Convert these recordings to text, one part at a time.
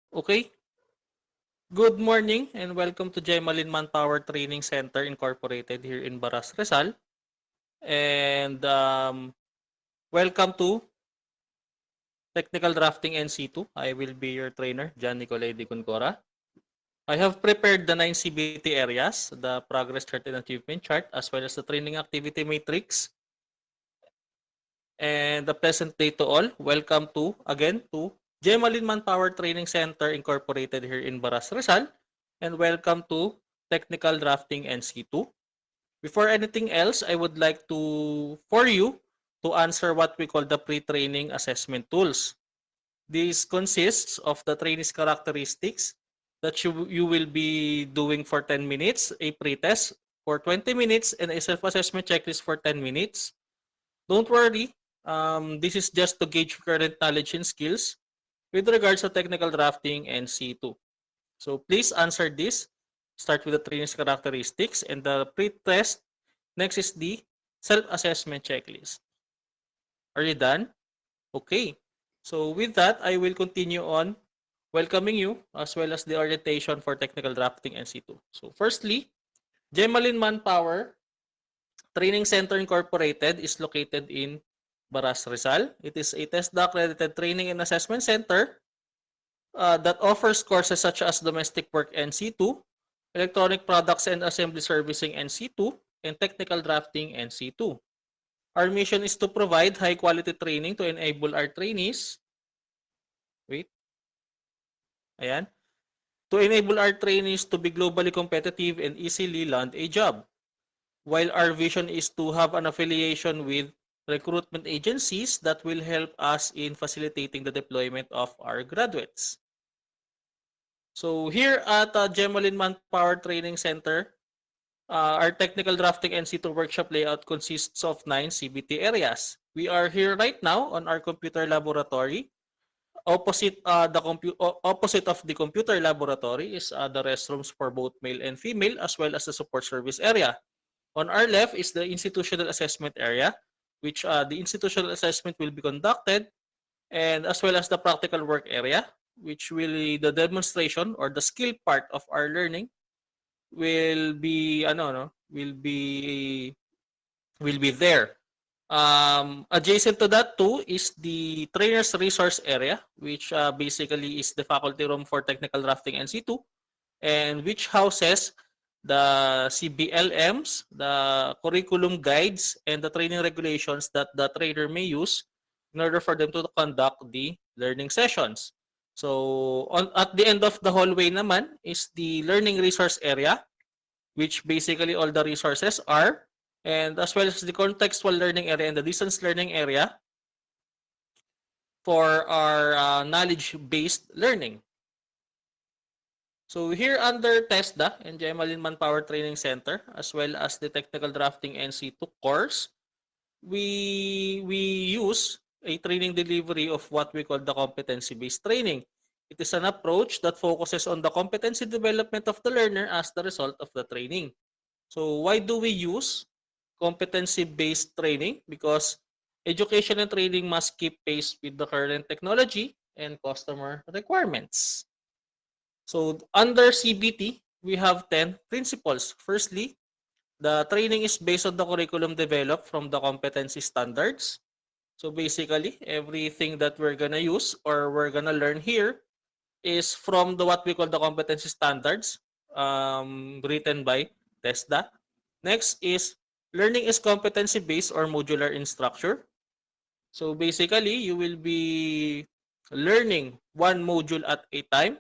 Okay. Good morning and welcome to Gemalin Manpower Training Center Incorporated here in Baras, Rizal. And welcome to Technical Drafting NC2. I will be your trainer, John Nicolay de Concora. I have prepared the 9 CBT areas, the progress chart and achievement chart, as well as the training activity matrix. And the pleasant day to all. Welcome again to Gemalin Manpower Training Center Incorporated here in Baras, Rizal. And welcome to Technical Drafting NC2. Before anything else, I would like for you to answer what we call the pre-training assessment tools. This consists of the trainee's characteristics that you will be doing for 10 minutes, a pre-test for 20 minutes, and a self-assessment checklist for 10 minutes. Don't worry, this is just to gauge current knowledge and skills with regards to technical drafting and C2. So please answer this. Start with the trainee's characteristics and the pre-test. Next is the self-assessment checklist. Are you done? Okay. So with that, I will continue on welcoming you as well as the orientation for technical drafting and C2. So firstly, Gemalin Manpower Training Center Incorporated is located in Baras, Rizal. It is a TESDA accredited training and assessment center that offers courses such as domestic work NC2, electronic products and assembly servicing NC2, and technical drafting NC2. Our mission is to provide high quality training to enable our trainees. Wait. Ayan. To enable our trainees to be globally competitive and easily land a job. While our vision is to have an affiliation with recruitment agencies that will help us in facilitating the deployment of our graduates. So here at Gemalin Manpower Training Center, our technical drafting NC2 workshop layout consists of 9 CBT areas. We are here right now on our computer laboratory. Opposite of the computer laboratory is the restrooms for both male and female, as well as the support service area. On our left is the institutional assessment area, which the institutional assessment will be conducted, and as well as the practical work area, which will be the demonstration or the skill part of our learning will be will be there. Adjacent to that too is the trainer's resource area, which basically is the faculty room for technical drafting NC2, and which houses the CBLMs, the curriculum guides, and the training regulations that the trainer may use in order for them to conduct the learning sessions. So at the end of the hallway naman is the learning resource area, which basically all the resources are, and as well as the contextual learning area and the distance learning area for our knowledge-based learning. So here under TESDA and Gemalin Manpower Training Center, as well as the Technical Drafting NC2 course, we use a training delivery of what we call the competency-based training. It is an approach that focuses on the competency development of the learner as the result of the training. So why do we use competency-based training? Because education and training must keep pace with the current technology and customer requirements. So under CBT, we have 10 principles. Firstly, the training is based on the curriculum developed from the competency standards. So basically, everything that we're gonna use or we're gonna learn here is from what we call the competency standards written by TESDA. Next is learning is competency-based or modular in structure. So basically, you will be learning one module at a time.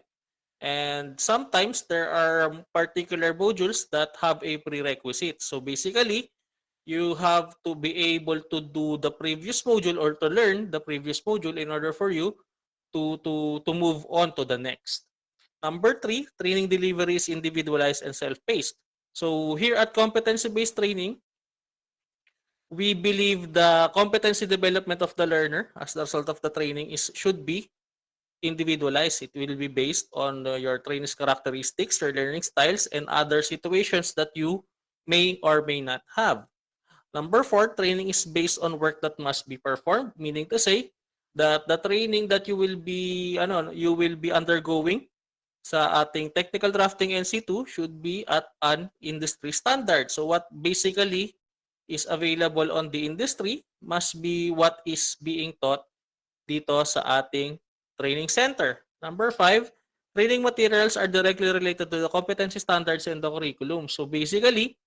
And sometimes there are particular modules that have a prerequisite. So basically, you have to be able to do the previous module or to learn the previous module in order for you to move on to the next. Number 3, training delivery is individualized and self-paced. So here at competency-based training, we believe the competency development of the learner as the result of the training should be individualized. It will be based on your trainee's characteristics, your learning styles, and other situations that you may or may not have. Number 4, training is based on work that must be performed, meaning to say, that the training that you will be undergoing sa ating technical drafting NC2 should be at an industry standard. So what basically is available on the industry must be what is being taught dito sa ating training center. Number 5, training materials are directly related to the competency standards in the curriculum. So basically,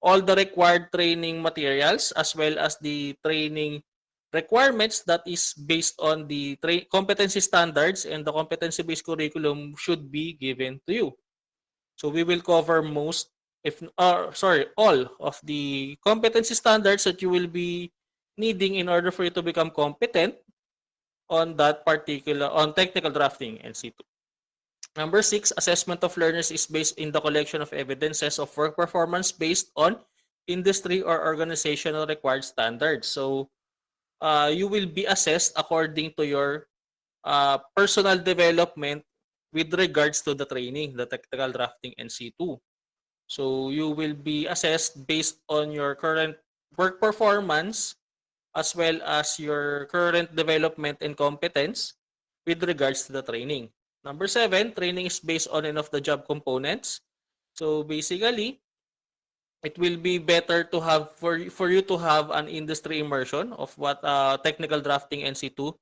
all the required training materials as well as the training requirements that is based on the competency standards and the competency-based curriculum should be given to you. So we will cover all of the competency standards that you will be needing in order for you to become competent on technical drafting NC2. Number 6, assessment of learners is based in the collection of evidences of work performance based on industry or organizational required standards. So you will be assessed according to your personal development with regards to the training, the technical drafting NC2. So you will be assessed based on your current work performance as well as your current development and competence with regards to the training. Number 7, training is based on and of the job components. So basically, it will be better to have for you to have an industry immersion of what technical drafting NC2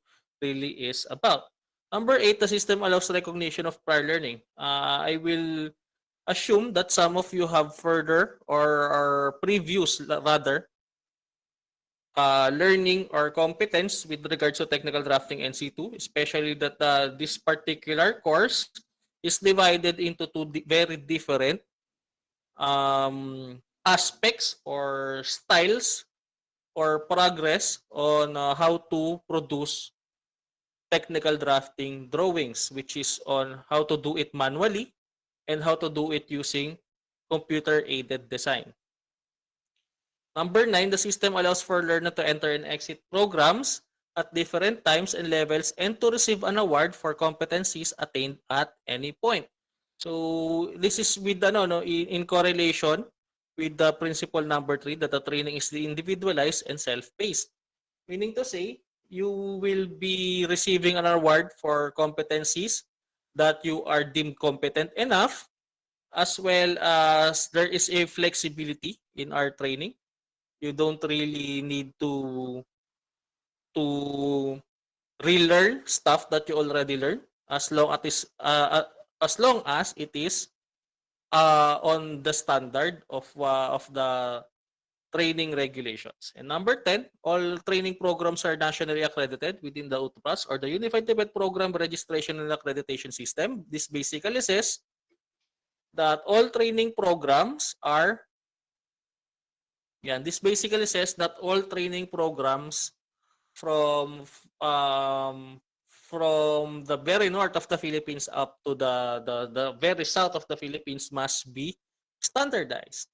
really is about. Number 8, the system allows recognition of prior learning. I will assume that some of you have further or previous rather learning or competence with regards to technical drafting NC2, especially that this particular course is divided into two very different aspects or styles or progress on how to produce technical drafting drawings, which is on how to do it manually and how to do it using computer-aided design. Number 9, the system allows for learner to enter and exit programs at different times and levels and to receive an award for competencies attained at any point. So this is with in correlation with the principle number 3 that the training is individualized and self-paced. Meaning to say, you will be receiving an award for competencies that you are deemed competent enough, as well as there is a flexibility in our training. You don't really need to relearn stuff that you already learned as long as it is on the standard of the training regulations. And number 10, all training programs are nationally accredited within the UTPAS or the Unified Tibet Program Registration and Accreditation System. This basically says that all training programs are this basically says that all training programs from from the very north of the Philippines up to the very south of the Philippines must be standardized.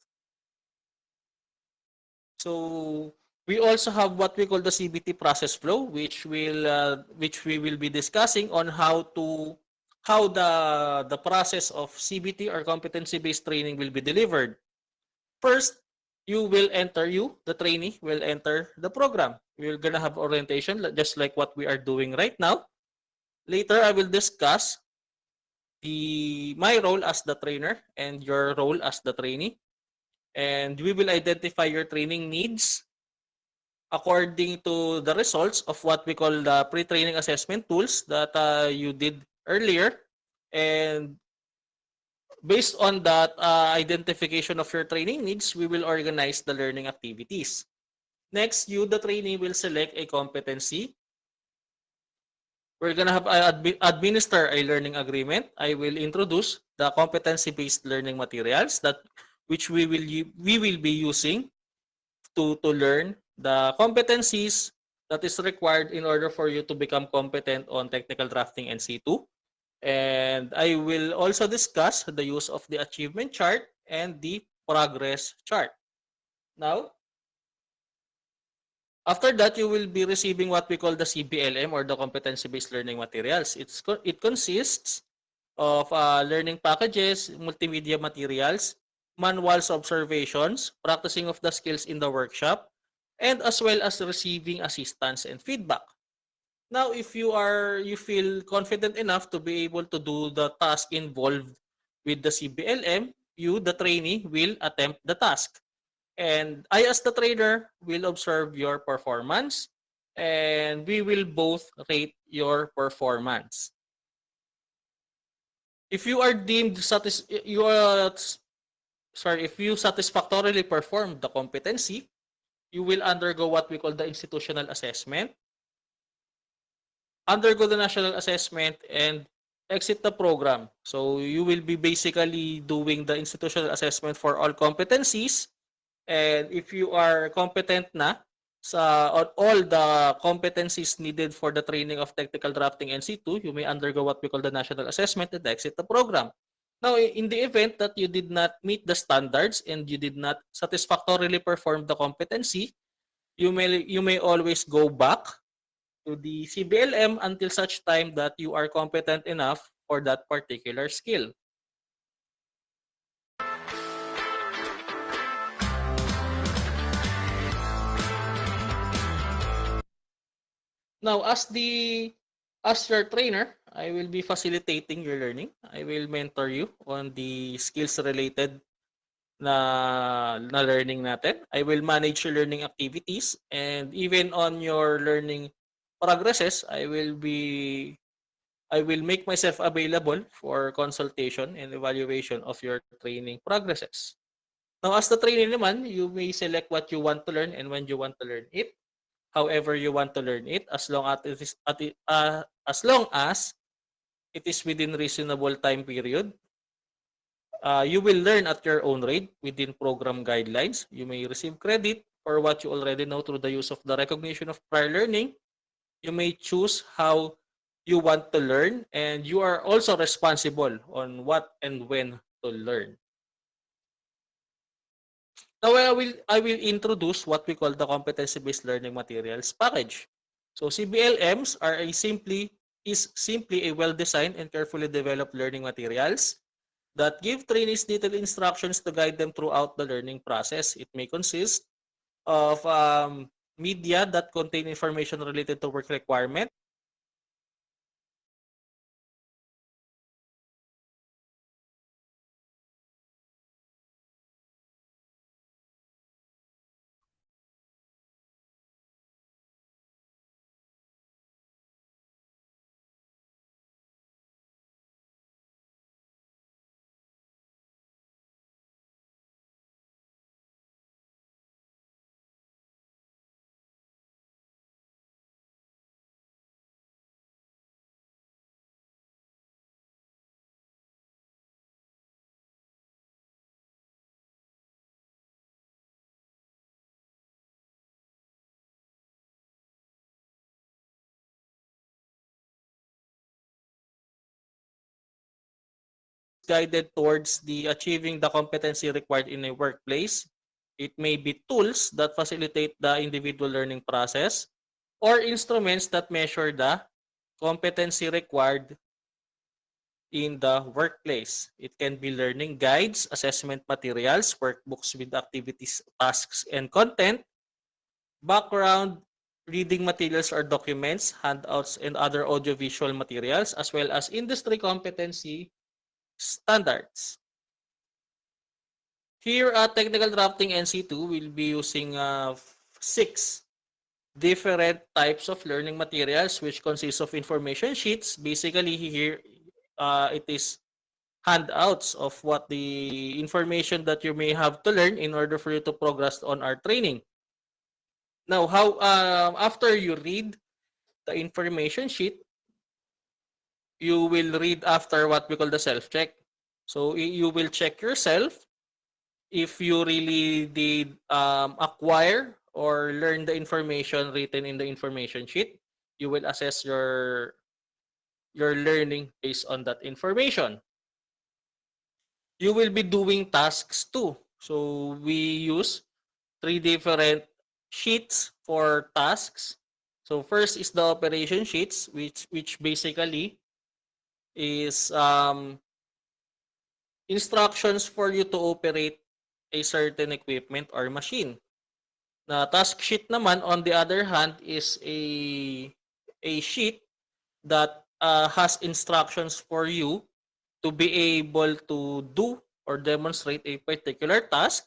So we also have what we call the CBT process flow, which we will be discussing on how the process of CBT or competency based training will be delivered. First, the trainee will enter the program. We're gonna have orientation just like what we are doing right now. Later, I will discuss my role as the trainer and your role as the trainee. And we will identify your training needs according to the results of what we call the pre-training assessment tools that you did earlier. And based on that identification of your training needs, we will organize the learning activities. Next, you, the trainee, will select a competency. We're going to have administer a learning agreement. I will introduce the competency-based learning materials which we will be using to learn the competencies that is required in order for you to become competent on technical drafting NC2. And I will also discuss the use of the achievement chart and the progress chart. Now, after that, you will be receiving what we call the CBLM or the competency-based learning materials. It consists of learning packages, multimedia materials, manuals, observations, practicing of the skills in the workshop, and as well as receiving assistance and feedback. Now, if you feel confident enough to be able to do the task involved with the CBLM, you, the trainee, will attempt the task. And I, as the trainer, will observe your performance, and we will both rate your performance. If you are deemed if you satisfactorily perform the competency, you will undergo what we call the institutional assessment, undergo the national assessment, and exit the program. So you will be basically doing the institutional assessment for all competencies. And if you are competent na sa on all the competencies needed for the training of technical drafting NC2, you may undergo what we call the national assessment and exit the program. Now, in the event that you did not meet the standards and you did not satisfactorily perform the competency, you may always go back to the CBLM until such time that you are competent enough for that particular skill. Now, as your trainer, I will be facilitating your learning. I will mentor you on the skills related na learning natin. I will manage your learning activities, and even on your learning progresses, I will make myself available for consultation and evaluation of your training progresses. Now, as the trainer naman, you may select what you want to learn and when you want to learn it, however you want to learn it, as long as it is within reasonable time period. You will learn at your own rate within program guidelines. You may receive credit for what you already know through the use of the recognition of prior learning. You may choose how you want to learn, and you are also responsible on what and when to learn. Now, I will introduce what we call the competency-based learning materials package. So CBLMs is simply a well-designed and carefully developed learning materials that give trainees detailed instructions to guide them throughout the learning process. It may consist of media that contain information related to work requirement, guided towards the achieving the competency required in a workplace. It may be tools that facilitate the individual learning process or instruments that measure the competency required in the workplace. It can be learning guides, assessment materials, workbooks with activities, tasks, and content, background reading materials or documents, handouts, and other audiovisual materials, as well as industry competency standards. Here at Technical Drafting NC2, we'll be using 6 different types of learning materials which consist of information sheets. Basically, here it is handouts of what the information that you may have to learn in order for you to progress on our training. Now, how after you read the information sheet, you will read after what we call the self-check. So you will check yourself if you really did acquire or learn the information written in the information sheet. You will assess your learning based on that information. You will be doing tasks too. So we use 3 different sheets for tasks. So first is the operation sheets, which basically is instructions for you to operate a certain equipment or machine. Na task sheet naman, on the other hand, is a sheet that has instructions for you to be able to do or demonstrate a particular task.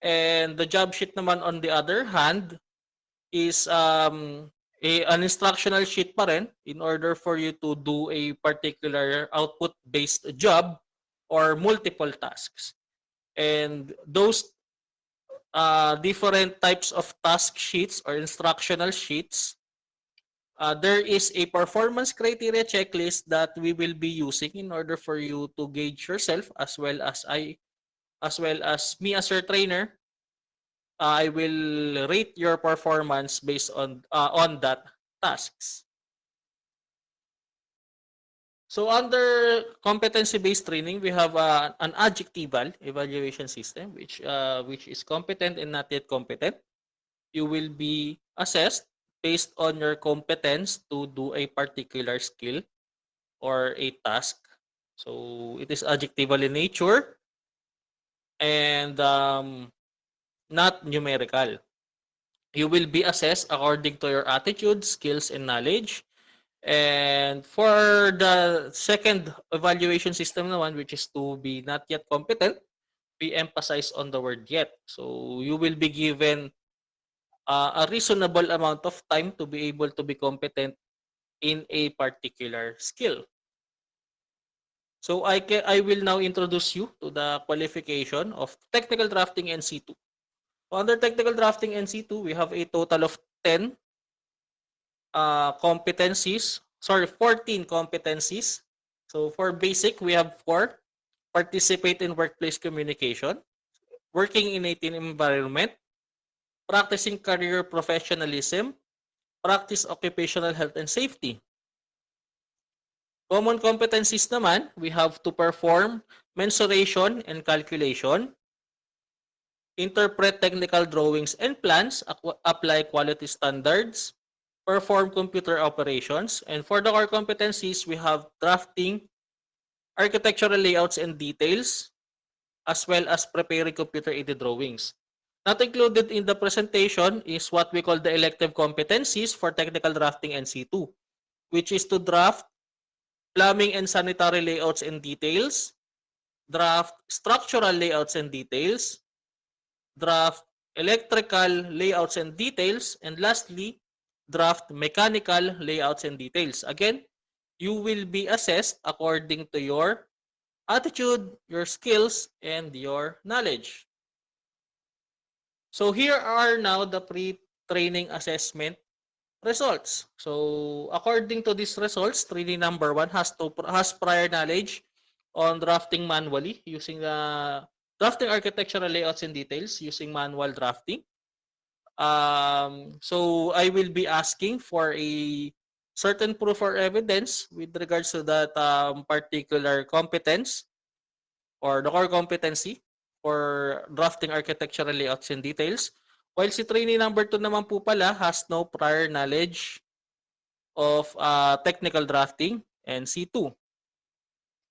And the job sheet naman on the other hand is an instructional sheet pa rin in order for you to do a particular output-based job or multiple tasks. And those different types of task sheets or instructional sheets, there is a performance criteria checklist that we will be using in order for you to gauge yourself as well as me as your trainer. I will rate your performance based on that tasks. So under competency-based training, we have an adjectival evaluation system, which is competent and not yet competent. You will be assessed based on your competence to do a particular skill or a task. So it is adjectival in nature and not numerical. You will be assessed according to your attitude, skills, and knowledge. And for the second evaluation system naman, which is to be not yet competent, we emphasize on the word yet. So you will be given a reasonable amount of time to be able to be competent in a particular skill. So I will now introduce you to the qualification of technical drafting NC2. Under technical drafting NC2, we have a total of 10 competencies. Sorry, 14 competencies. So for basic, we have 4. Participate in workplace communication, working in a team environment, practicing career professionalism, practice occupational health and safety. Common competencies naman, we have to perform mensuration and calculation, interpret technical drawings and plans, apply quality standards, perform computer operations, and for the core competencies, we have drafting, architectural layouts and details, as well as preparing computer-aided drawings. Not included in the presentation is what we call the elective competencies for technical drafting NC2, which is to draft plumbing and sanitary layouts and details, draft structural layouts and details, draft electrical layouts and details, and lastly, draft mechanical layouts and details. Again, you will be assessed according to your attitude, your skills, and your knowledge. So here are now the pre-training assessment results. So according to these results, trainee number 1 has prior knowledge on drafting manually using the drafting architectural layouts and details using manual drafting. So I will be asking for a certain proof or evidence with regards to that particular competence or the core competency for drafting architectural layouts and details. While si trainee number 2 naman po pala has no prior knowledge of technical drafting and C2.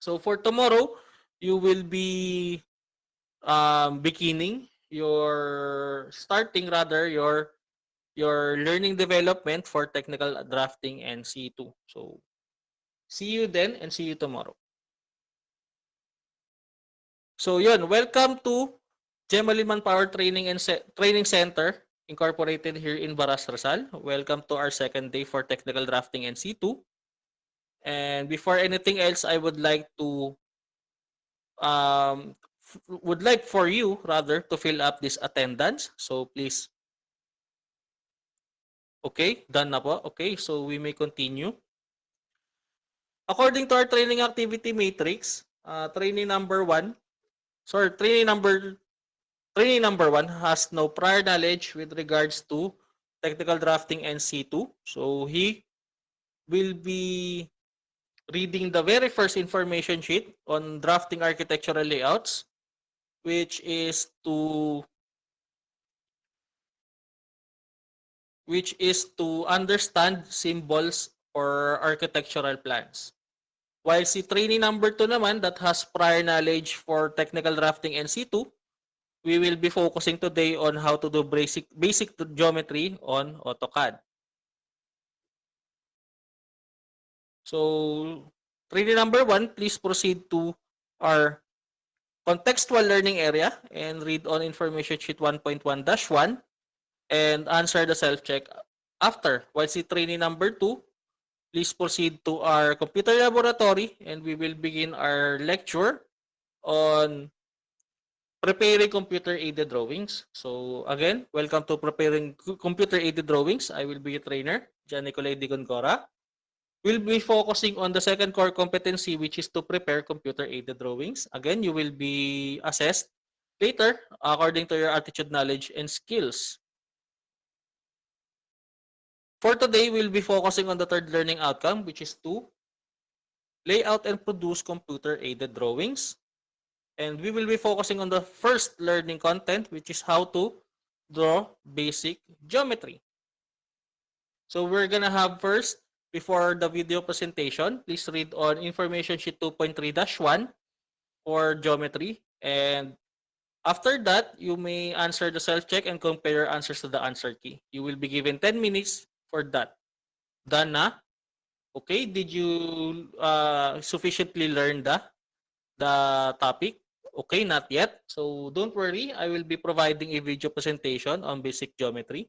So for tomorrow, you will be beginning your learning development for technical drafting and C2. So see you then and see you tomorrow. So yun, welcome to Gemalin Manpower Training Center incorporated here in Baras, Rizal. Welcome to our second day for technical drafting and C2. And before anything else, I would like to for you rather to fill up this attendance. So please. Okay, done na po. Okay, so we may continue. According to our training activity matrix, trainee number 1 has no prior knowledge with regards to technical drafting and C2. So he will be reading the very first information sheet on drafting architectural layouts, which is to understand symbols or architectural plans. While si trainee number 2 naman that has prior knowledge for technical drafting and C2, we will be focusing today on how to do basic geometry on AutoCAD. So, training number 1, please proceed to our contextual learning area and read on information sheet 1.1-1 and answer the self-check after. While si training number 2, please proceed to our computer laboratory and we will begin our lecture on preparing computer-aided drawings. So again, welcome to preparing computer-aided drawings. I will be your trainer, John Nicolay Di Goncora. We'll be focusing on the second core competency, which is to prepare computer-aided drawings. Again, you will be assessed later according to your attitude, knowledge, and skills. For today, we'll be focusing on the third learning outcome, which is to lay out and produce computer-aided drawings. And we will be focusing on the first learning content, which is how to draw basic geometry. So we're gonna have first, before the video presentation, please read on information sheet 2.3-1 for geometry. And after that, you may answer the self-check and compare your answers to the answer key. You will be given 10 minutes for that. Done na? Okay, did you sufficiently learn the topic? Okay, not yet. So don't worry, I will be providing a video presentation on basic geometry.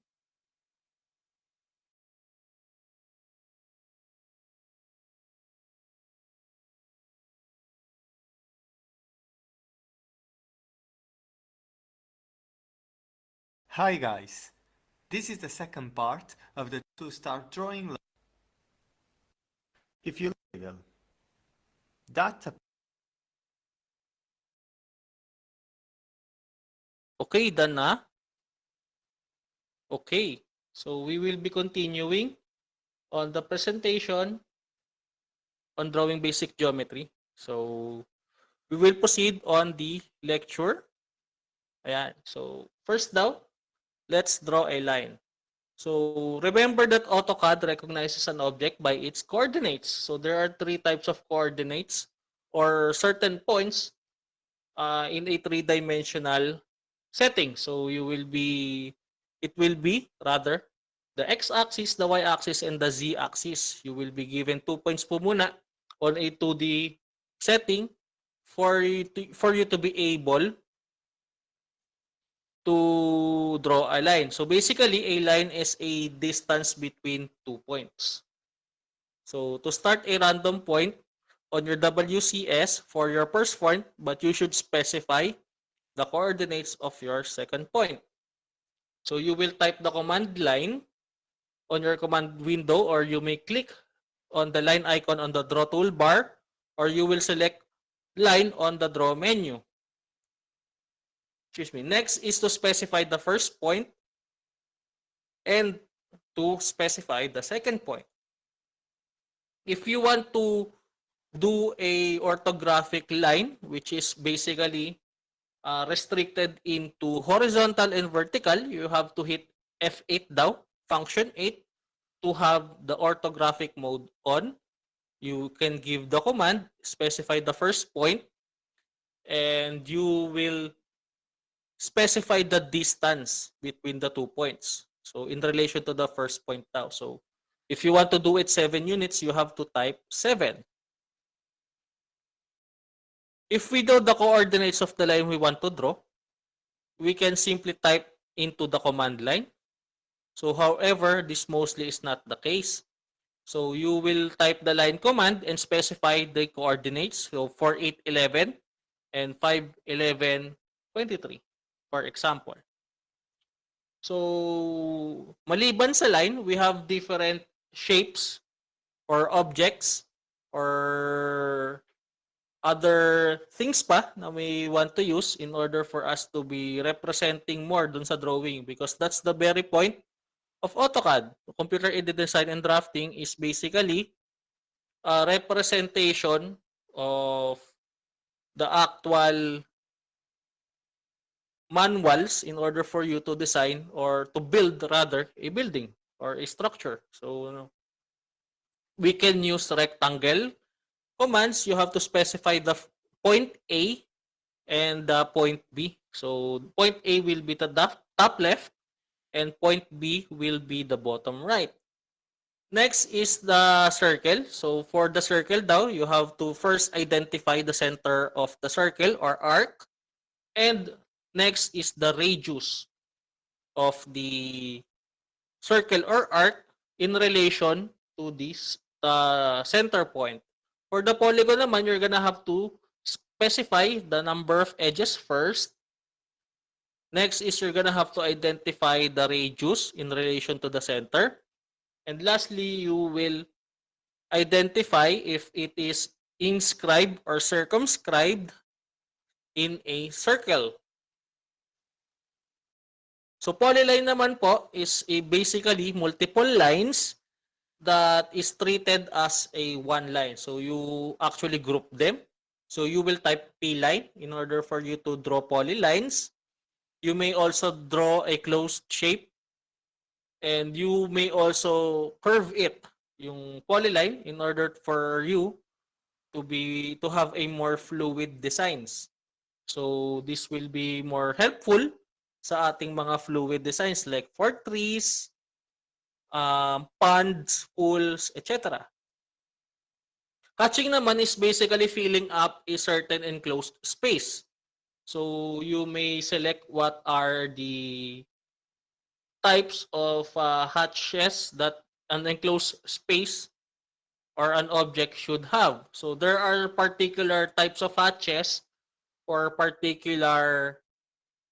Hi guys, this is the second part of the to start drawing. If you level data. Okay, done na? Okay, so we will be continuing on the presentation on drawing basic geometry. So we will proceed on the lecture. Ayan. So first daw, let's draw a line. So remember that AutoCAD recognizes an object by its coordinates. So there are 3 types of coordinates or certain points in a 3-dimensional setting. So it will be rather the x-axis, the y-axis, and the z-axis. You will be given 2 points po muna on a 2D setting for you to be able to draw a line. So basically, a line is a distance between 2 points. So to start a random point on your WCS for your first point, but you should specify the coordinates of your second point. So you will type the command line on your command window, or you may click on the line icon on the draw toolbar, or you will select line on the draw menu. Excuse me. Next is to specify the first point and to specify the second point. If you want to do a orthographic line, which is basically restricted into horizontal and vertical, you have to hit F8 daw, function 8, to have the orthographic mode on. You can give the command, specify the first point, and you will specify the distance between the 2 points. So in relation to the first point daw. So if you want to do it 7 units, you have to type 7. If we know the coordinates of the line we want to draw, we can simply type into the command line. So however, this mostly is not the case. So you will type the line command and specify the coordinates. So 4811 and 51123, for example. So maliban sa line, we have different shapes or objects or other things pa na we want to use in order for us to be representing more dun sa drawing, because that's the very point of AutoCAD. Computer-aided design and drafting is basically a representation of the actual manuals in order for you to design or to build rather a building or a structure. So we can use rectangle commands. You have to specify the point A and the point B. So point A will be the top left and point B will be the bottom right. Next is the circle. So for the circle daw, you have to first identify the center of the circle or arc. And next is the radius of the circle or arc in relation to this center point. For the polygon naman, you're gonna have to specify the number of edges first. Next is you're gonna have to identify the radius in relation to the center. And lastly, you will identify if it is inscribed or circumscribed in a circle. So polyline naman po is basically multiple lines that is treated as a one line. So you actually group them. So you will type P line in order for you to draw polylines. You may also draw a closed shape, and you may also curve it, yung polyline, in order for you to have a more fluid designs. So this will be more helpful sa ating mga fluid designs like for trees, ponds, pools, etc. Hatching naman is basically filling up a certain enclosed space. So you may select what are the types of hatches that an enclosed space or an object should have. So there are particular types of hatches for particular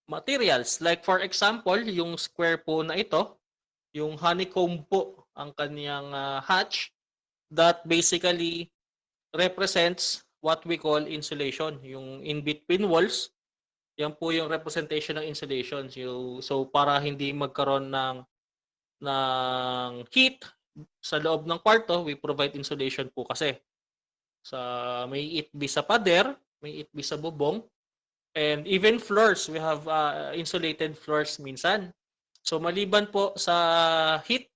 materials. Like for example, yung square po na ito, yung honeycomb po ang kanyang hatch that basically represents what we call insulation. Yung in between walls, yan po yung representation ng insulation. So para hindi magkaroon ng heat sa loob ng kwarto, we provide insulation po kasi. May it be sa pader, may it be sa bubong, and even floors, we have insulated floors minsan. So maliban po sa heat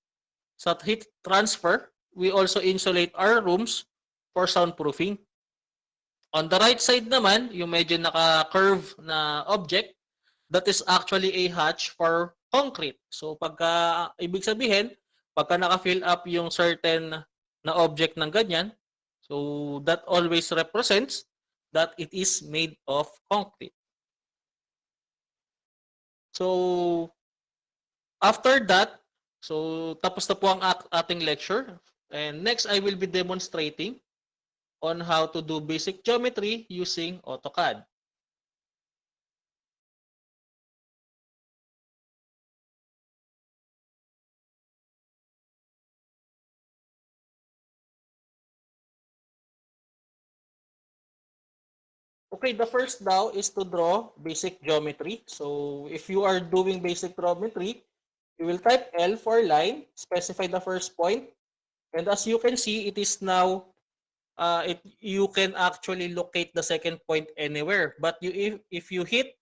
transfer, we also insulate our rooms for soundproofing. On the right side naman, yung medyo naka-curve na object, that is actually a hatch for concrete. So ibig sabihin, pagka naka-fill up yung certain na object ng ganyan, so that always represents that it is made of concrete. So after that, so tapos na po ang ating lecture. And next, I will be demonstrating on how to do basic geometry using AutoCAD. Okay, the first now is to draw basic geometry. So if you are doing basic geometry, you will type L for line, specify the first point, and as you can see, it is now you can actually locate the second point anywhere. But if you hit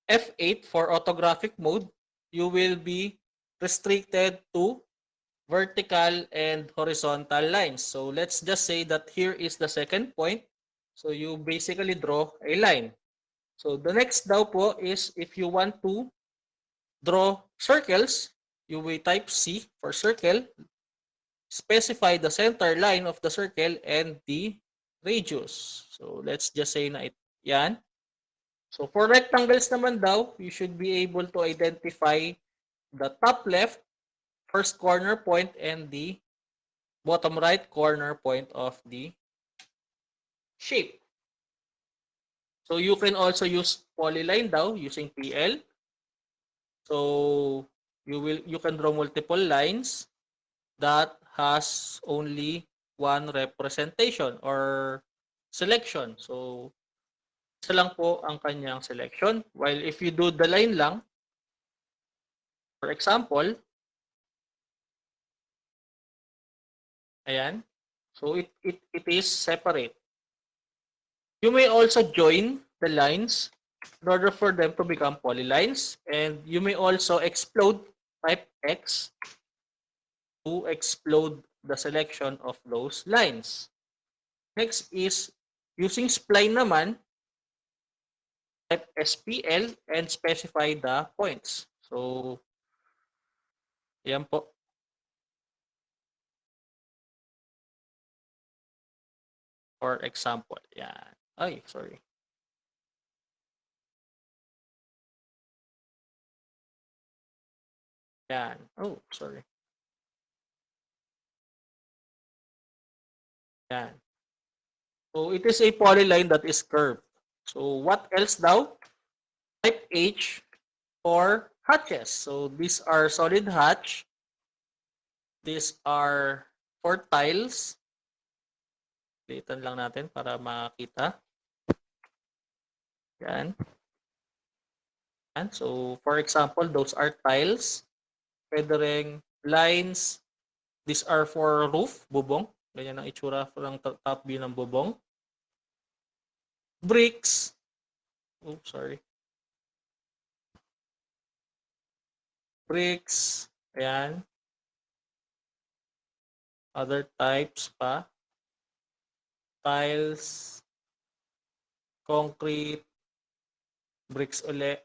F8 for orthographic mode, you will be restricted to vertical and horizontal lines. So let's just say that here is the second point. So you basically draw a line. So the next daw po is if you want to draw circles, you will type C for circle, specify the center line of the circle and the radius. So let's just say na yan. So for rectangles naman daw, you should be able to identify the top left first corner point and the bottom right corner point of the shape. So you can also use polyline daw using PL. So you can draw multiple lines that has only one representation or selection. So isa lang po ang kanyang selection. While if you do the line lang, for example, ayan. So it is separate. You may also join the lines in order for them to become polylines, and you may also explode, type X to explode the selection of those lines. Next is using spline naman, type SPL and specify the points. So yan po. For example, yan. Ay, sorry. Yan. Oh, sorry. Yan. So it is a polyline that is curved. So what else daw? Type H for hatches. So these are solid hatch. These are for tiles. Litan lang natin para makita. Yan. Yan. So for example, those are tiles. Pwede ring lines. These are for roof, bubong. Ganyan ang itsura ng top view ng bubong. Bricks. Oh, sorry. Bricks. Ayan. Other types pa. Tiles. Concrete. Bricks uli.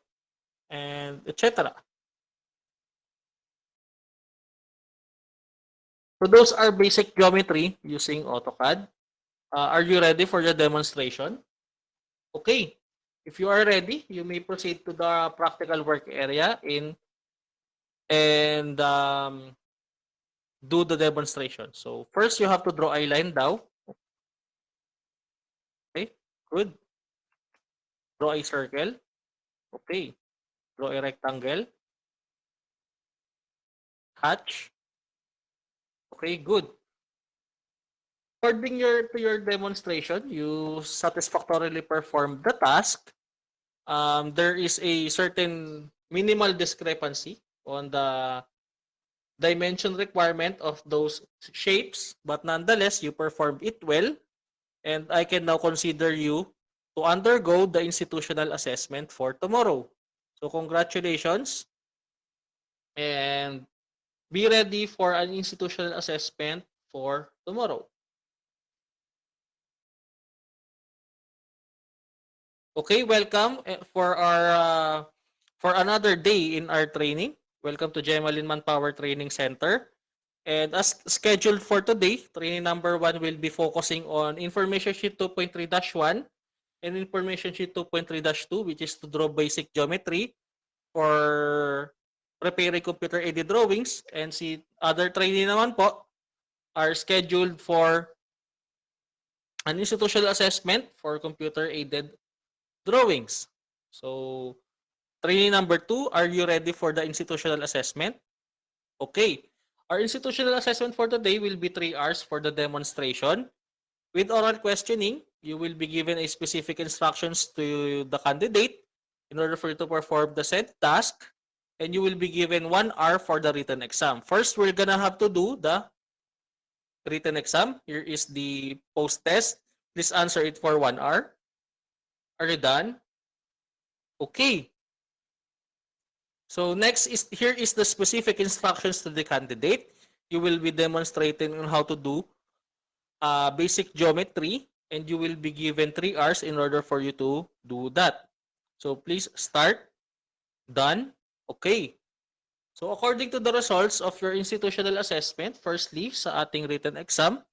And etc. So those are basic geometry using AutoCAD. Are you ready for the demonstration? Okay. If you are ready, you may proceed to the practical work area and do the demonstration. So first, you have to draw a line down. Okay, good. Draw a circle. Okay. Draw a rectangle. Hatch. Okay, good. According to your demonstration, you satisfactorily performed the task. There is a certain minimal discrepancy on the dimension requirement of those shapes, but nonetheless, you performed it well, and I can now consider you to undergo the institutional assessment for tomorrow. So congratulations, and be ready for an institutional assessment for tomorrow. Okay, welcome for another day in our training. Welcome to Gemalin Manpower Training Center. And as scheduled for today, training number 1 will be focusing on Information Sheet 2.3-1 and Information Sheet 2.3-2, which is to draw basic geometry for preparing computer-aided drawings. And si other training naman po are scheduled for an institutional assessment for computer-aided drawings. So, training number 2, are you ready for the institutional assessment? Okay. Our institutional assessment for today will be 3 hours for the demonstration. With oral questioning, you will be given a specific instructions to the candidate in order for you to perform the said task, and you will be given 1 hour for the written exam. First, we're gonna have to do the written exam. Here is the post-test. Please answer it for 1 hour. Are you done? Okay. So next is here is the specific instructions to the candidate. You will be demonstrating on how to do basic geometry, and you will be given 3 hours in order for you to do that. So please start. Done. Okay. So according to the results of your institutional assessment, firstly, sa ating written exam,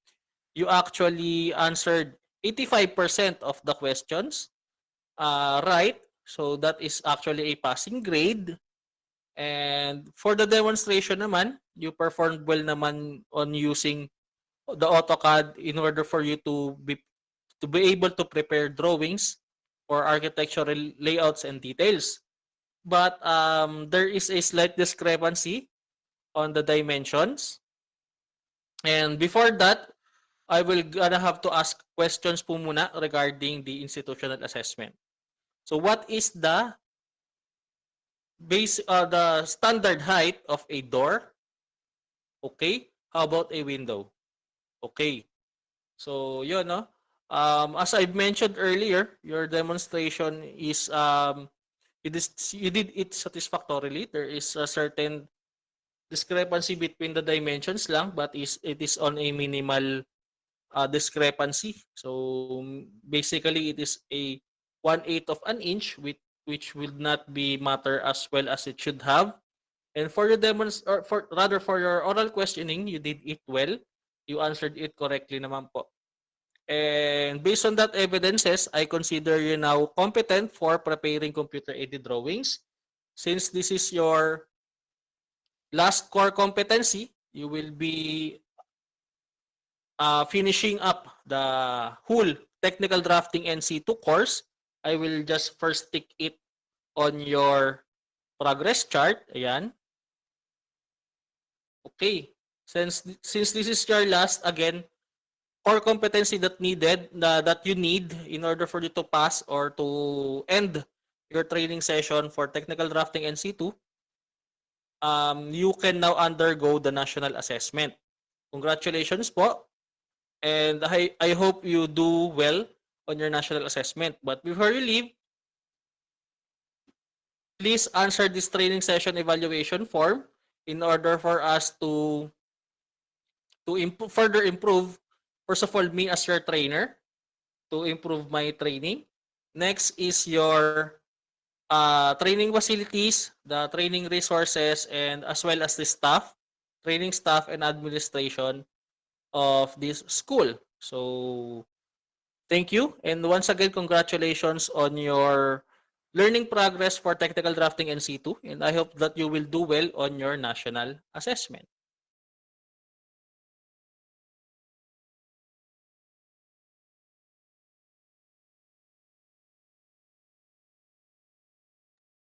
you actually answered 85% of the questions right. So that is actually a passing grade. And for the demonstration naman, you performed well naman on using the AutoCAD in order for you to be able to prepare drawings for architectural layouts and details. But there is a slight discrepancy on the dimensions. And before that, I will gonna have to ask questions po muna regarding the institutional assessment. So what is the the standard height of a door? Okay. How about a window? Okay. So, yun, no? As I've mentioned earlier, your demonstration is you did it satisfactorily. There is a certain discrepancy between the dimensions lang, but it is on a minimal discrepancy. So basically, it is a 1/8 of an inch, which will not be matter as well as it should have. And for your for your oral questioning, you did it well. You answered it correctly naman po. And based on that evidences, I consider you now competent for preparing computer-aided drawings. Since this is your last core competency, you will be finishing up the whole technical drafting NC2 course. I will just first tick it on your progress chart. Ayan. Okay. Since this is your last, again, core competency that you need in order for you to pass or to end your training session for technical drafting NC2, you can now undergo the national assessment. Congratulations po. And I hope you do well on your national assessment. But before you leave, please answer this training session evaluation form in order for us to further improve, first of all, me as your trainer, to improve my training. Next is your training facilities, the training resources, and as well as the staff, training staff and administration of this school. So thank you. And once again, congratulations on your learning progress for technical drafting NC2. And I hope that you will do well on your national assessment.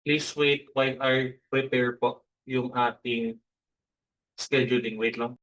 Please wait while I prepare po yung ating scheduling. Wait lang.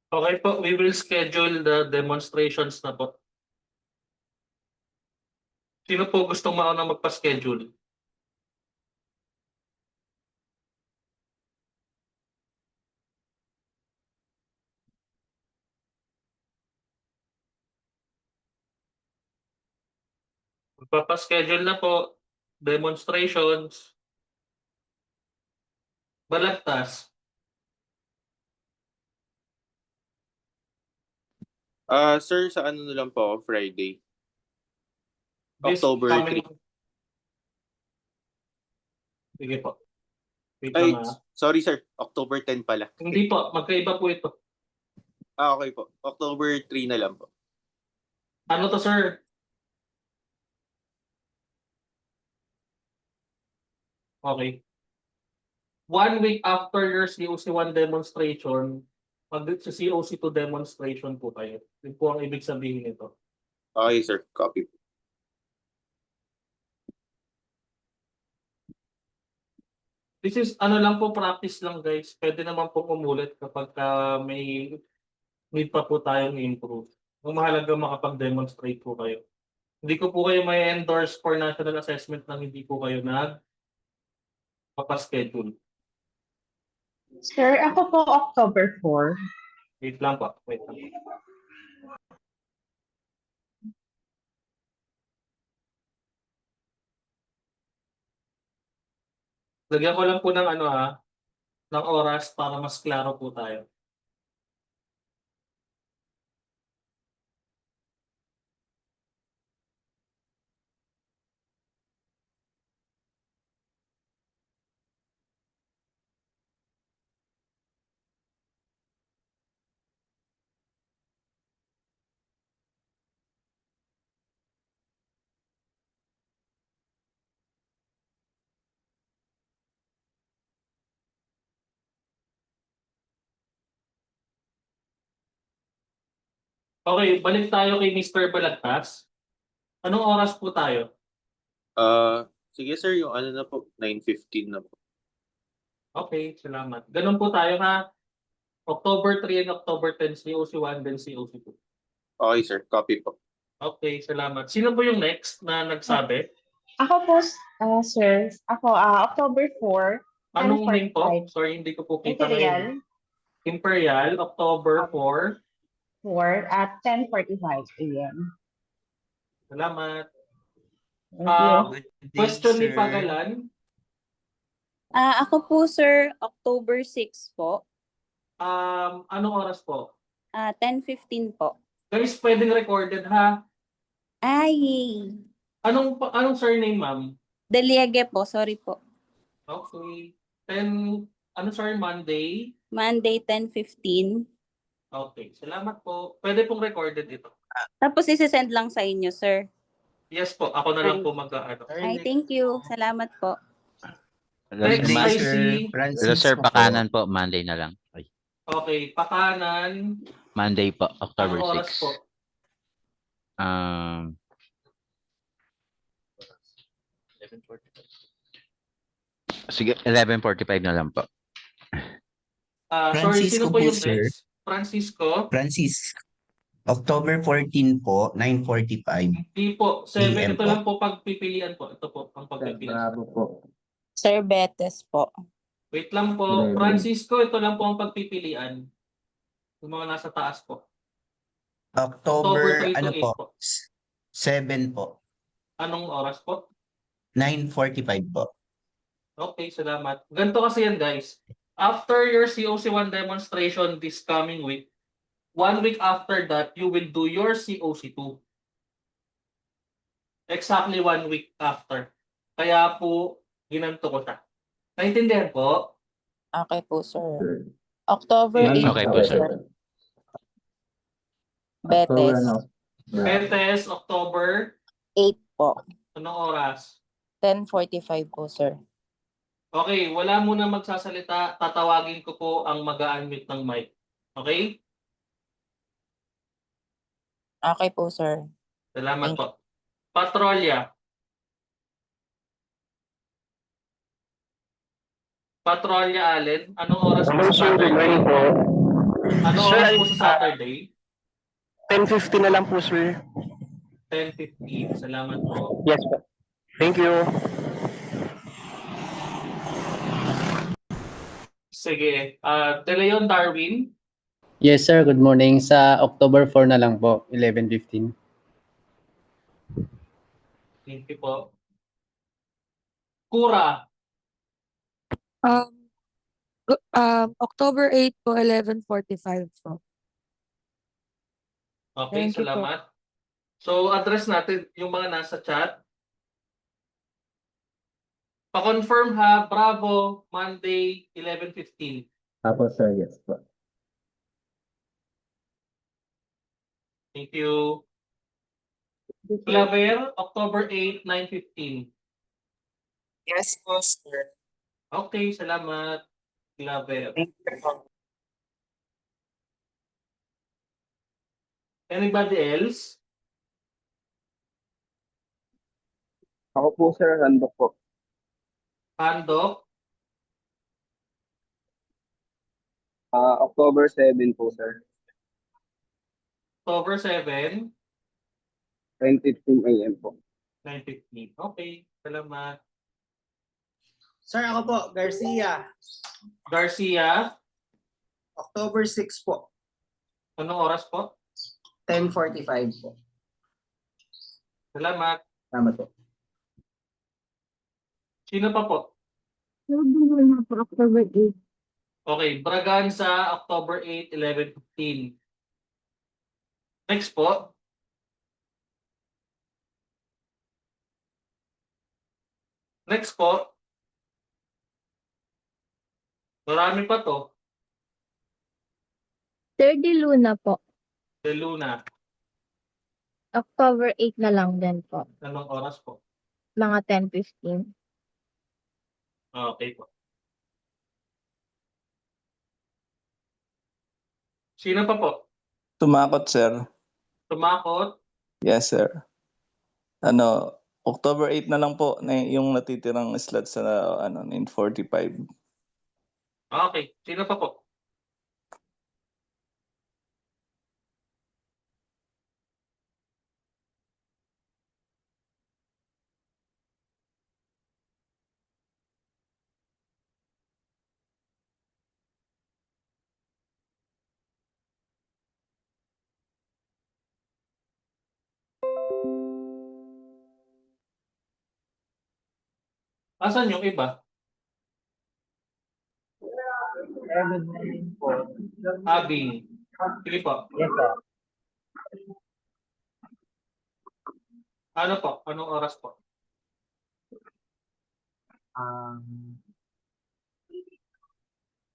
Okay po, we will schedule the demonstrations na po. Sino po gustong mauna magpa-schedule? Magpapa-schedule na po. Demonstrations. Balagtas. Sir, sa ano na lang po ako, Friday. This October coming... 3. Sige po. Wait Ay, lang ha. sorry sir, October 10 pala. Hindi po, magkaiba po ito. Okay po. October 3 na lang po. Ano to, sir? Okay. 1 week after your COC1 demonstration, sa COC2 demonstration po tayo. Yun po ang ibig sabihin nito. Okay sir, copy po. This is ano lang po, practice lang guys. Pwede naman po umulit kapag may need pa po tayong improve. Ang mahalaga makapag-demonstrate po kayo. Hindi ko po kayo may endorse for national assessment nang hindi po kayo nagpapaschedule. Sir, ako po October 4. Wait lang po. Wait lang po. Lagyan ko lang po ng ng oras para mas klaro po tayo. Okay, balik tayo kay Mr. Balagtas. Anong oras po tayo? Sige sir, yung ano na po, 9:15 na po. Okay, salamat. Ganun po tayo ha. October 3 and October 10, COC1, then COC2. Okay sir, copy po. Okay, salamat. Sino po yung next na nagsabi? Ako po, sir, ako October 4, Anong name po? 10:45. Sorry, hindi ko po kita Imperial ngayon. Imperial, October 4. 4 at 10:45 a.m. Salamat. Thank you. Question ni Pagalan. Ako po, sir, October 6 po. Anong oras po? 10:15 po. Guys, pwedeng recorded ha. Ay, Anong surname, ma'am? Deliege po, sorry po. Okay. Sorry, Monday? Monday, 10:15. Okay, salamat po. Pwede pong recorded ito. Tapos isi-send lang sa inyo, sir. Yes po, ako na lang po Ay, thank you. Salamat po. Next, I see. Hello sir, pakanan po, Monday na lang. Ay, Okay, pakanan. Monday po, October Anong oras 6. po? Sige, 11:45 na lang po. Sorry, sino Francisco po po, yung sir. next? Francisco? Francis, October 14 po, 9:45. Hindi po. 7, PM ito po. lang po pagpipilian po. Ito po, ang pagpipilian. Sir Betes po. Wait lang po. Francisco, ito lang po ang pagpipilian. Yung mga nasa taas po. October, 3 to ano 8 po, po. 7 po, Anong oras po? 9:45 po. Okay, salamat. Ganito kasi yan, guys. After your COC1 demonstration this coming week, 1 week after that, you will do your COC2. Exactly 1 week after. Kaya po, ginanto ko siya. Naintindihan po? Okay po, sir. October 8 Okay po, sir. Betes. Pentes, October, 8 po. anong oras? 10:45 po, sir. Okay, wala muna magsasalita. Tatawagin ko po ang mag-unmute ng mic. Okay? Okay po, sir. Salamat po. Patrolya. Patrolya, Allen. Anong oras po sa Saturday? Ano Sir, oras po sa Saturday? 10:50 na lang po, sir. 10:15. Salamat po. Yes po. Thank you. Sige. De Leon Darwin. Yes, sir. Good morning. Sa October 4 na lang po, 11:15. Thank you po. Kura. October 8 po, 11:45 po. Okay, Thank you po. salamat. So, address natin yung mga nasa chat. Pa-confirm ha, Bravo, Monday, 11:15. Apo, sir. Yes po. Thank you. Claver, October 8, 9:15. Yes po, sir. Okay, salamat. Claver. Thank you po. Anybody else? Ako po, sir. Handok po. Handok, October 7 po, sir. October 7, 10:15 a.m. po. 9:15. Okay, salamat. Sir, ako po, Garcia. Garcia, October 6 po, anong oras po? 10:45 po. Salamat. Salamat po. Sino pa po? October 8. Okay, Braganza, October 8, 11:15. Next po. Next po. Marami pa to. Sir De Luna po. De Luna, October 8 na lang din po. anong oras po? Mga 10:15. Okay po. Sino pa po? Tumakot, sir. Tumakot, Yes, sir. October 8 na lang po na yung natitirang slot sa 9:45. okay. Sino pa po? Asan yung iba? Good morning po. Abing. Sige po. Yes, sir. Ano po? Anong oras po?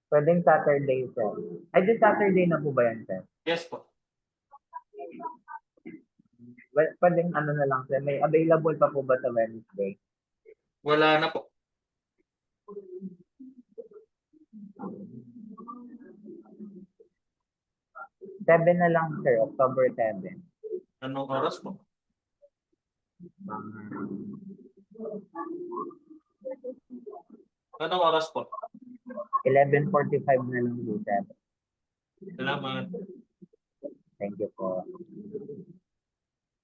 Pwedeng Saturday, sir. Ay, di Saturday na po ba yan, sir? Yes po. Well, pwedeng ano na lang, sir. May available pa po ba sa Wednesday? Wala na po. Seven na lang, sir. October 7. Anong oras po? Anong oras po? 11:45 na lang po, sir. Salamat. Thank you po.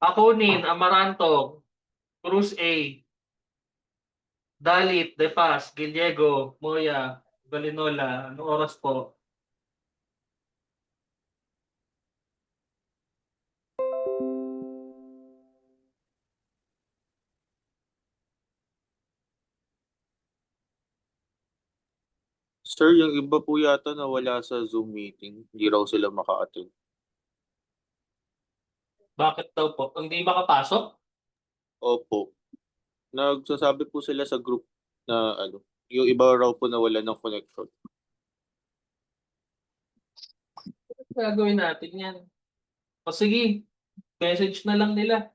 Akunin, Amaranto, Cruz A, Dalit, De Paz, Gallego, Moya, Galinola. Anong oras po? Sir, yung iba po yata nawala sa Zoom meeting. Hindi raw sila maka-attend. Bakit daw po? Hindi makapasok? Opo. Nagsasabi po sila sa group na yung iba raw po nawala ng connection. Gagawin natin yan. O sige, message na lang nila.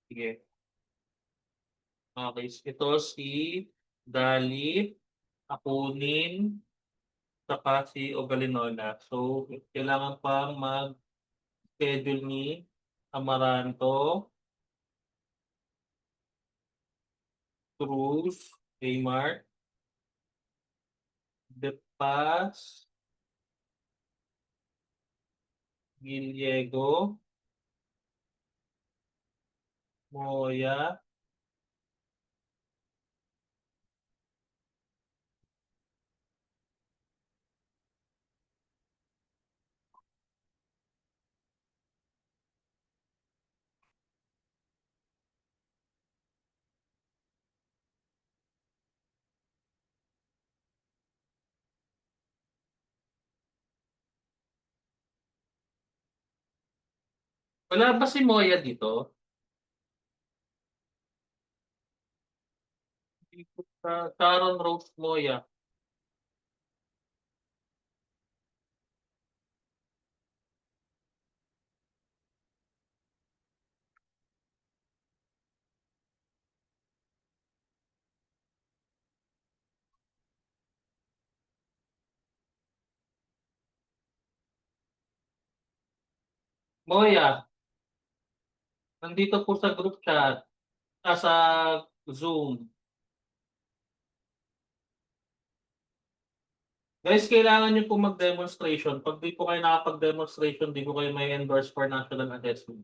Sige. Okay, ito si Dali, Akunin, saka si Ogalinola. So, kailangan pang mag-schedule ni Amaranto, Cruz, Aymar, De Paz, Giliego, Moya, wala ba si Moya dito? Sharon Rose Moya. Moya, nandito po sa group chat, sa Zoom. Guys, kailangan nyo po mag-demonstration. Pag di po kayo nakapag-demonstration, di po kayo may endorse for national assessment.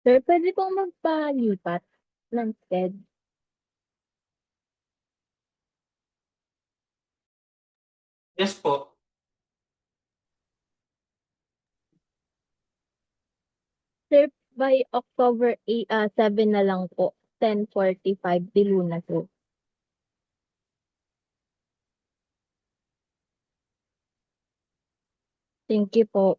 Sir, pwede pong magpalipat ng STED? Yes po. Sir, by October 7 na lang po. 10:45 dilo na po. Thank you po.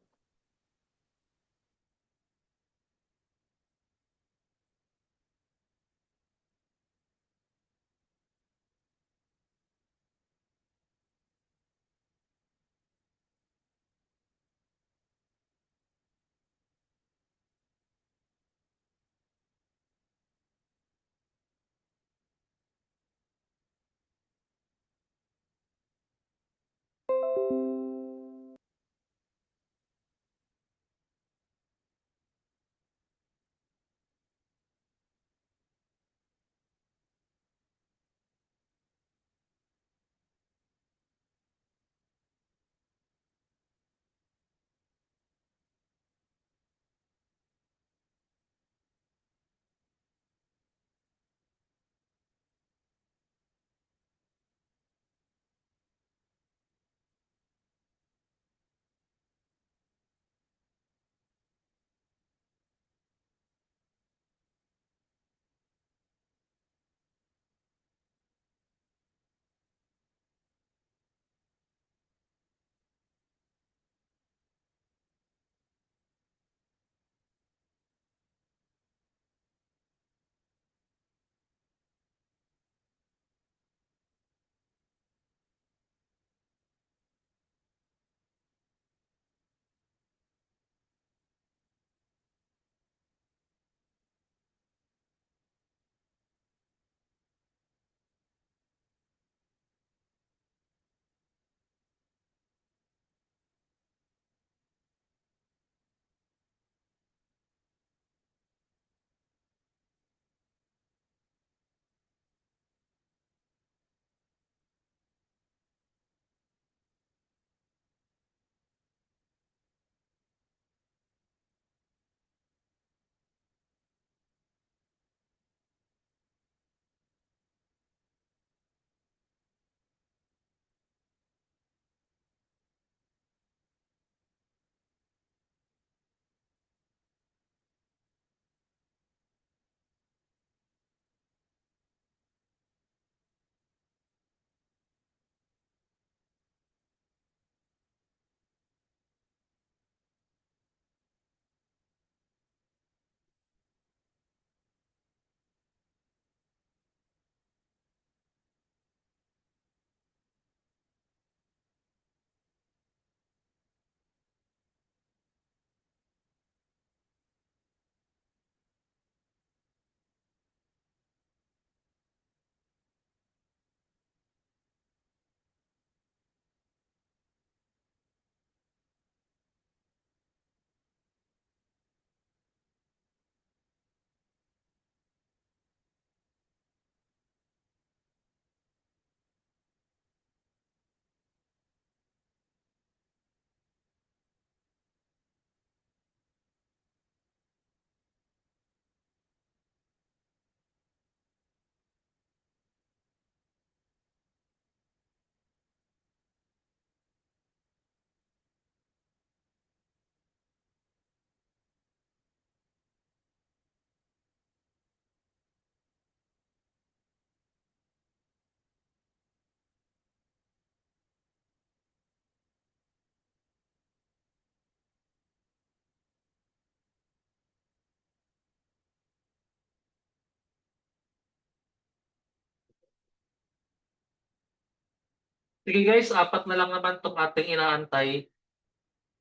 Sige guys, apat na lang naman itong ating inaantay.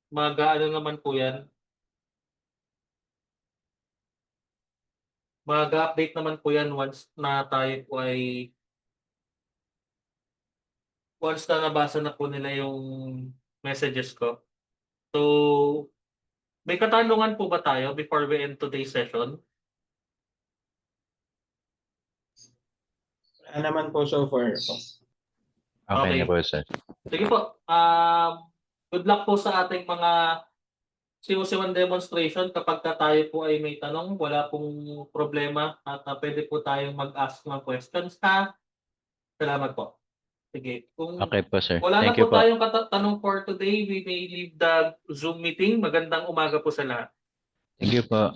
Mag-ano naman po yan. Mag-update naman po yan once na tayo po ay once na nabasa na po nila yung messages ko. So, may katanungan po ba tayo before we end today's session? naman po so far po. Okay Okay. na po, sir. Sige po. Good luck po sa ating mga COC1 demonstration. Kapag tayo po ay may tanong, wala pong problema at pwede po tayong mag-ask ng questions ha. Salamat po. Sige. Kung Okay po, sir. wala na Thank you po po. tayong tanong for today, we may leave the Zoom meeting. Magandang umaga po sa lahat. Thank you po.